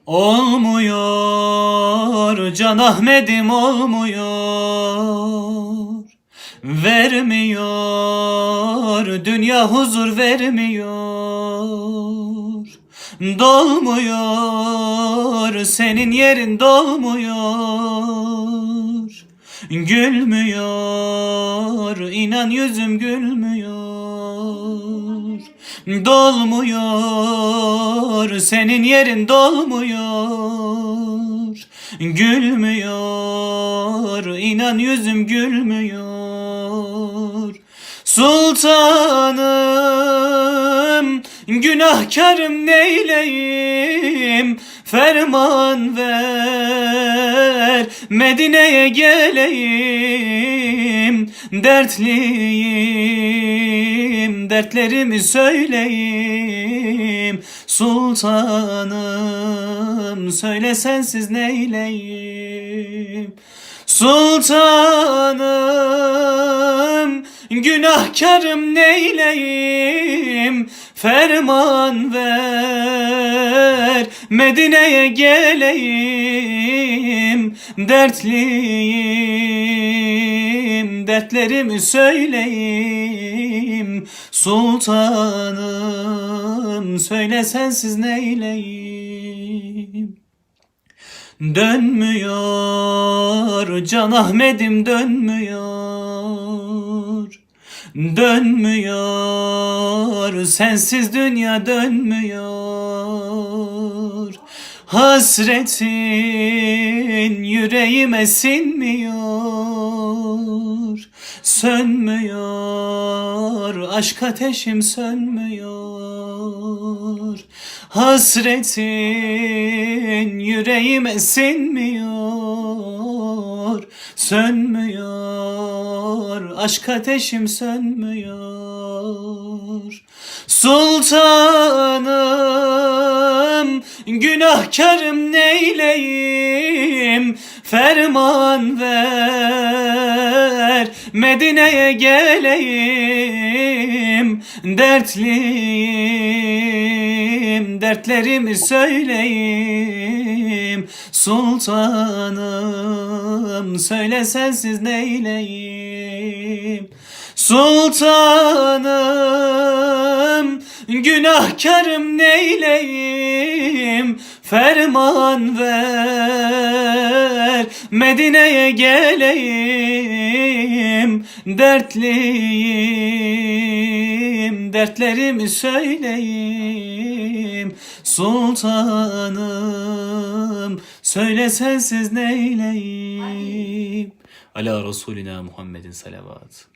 Olmuyor Can Ahmet'im olmuyor. Vermiyor dünya huzur vermiyor. Dolmuyor senin yerin dolmuyor. Gülmüyor inan yüzüm gülmüyor. Dolmuyor senin yerin dolmuyor. Gülmüyor inan yüzüm gülmüyor. Sultanım günahkarım neyleyim, ferman ver Medine'ye geleyim. Dertliyim dertlerimi söyleyeyim. Sultanım söyle sensiz neyleyim. Sultanım günahkarım neyleyim, ferman ver Medine'ye geleyim. Dertliyim dertlerimi söyleyeyim. Sultanım söyle sensiz neyleyim. Dönmüyor Can Ahmet'im dönmüyor. Dönmüyor sensiz dünya dönmüyor. Hasretin yüreğime sinmiyor. Sönmüyor aşk ateşim sönmüyor. Hasretin yüreğime sinmiyor. Sönmüyor aşk ateşim sönmüyor. Sultanım günahkarım neyleyim, ferman ver Medine'ye geleyim. Dertliyim dertlerimi söyleyeyim. Sultanım söyle sensiz neyleyim. Sultanım günahkarım neyleyim, ferman ver Medine'ye geleyim. Dertliyim dertlerimi söyleyeyim. Sultanım söyle sensiz neyleyim. Ala Resulina Muhammedin salavat.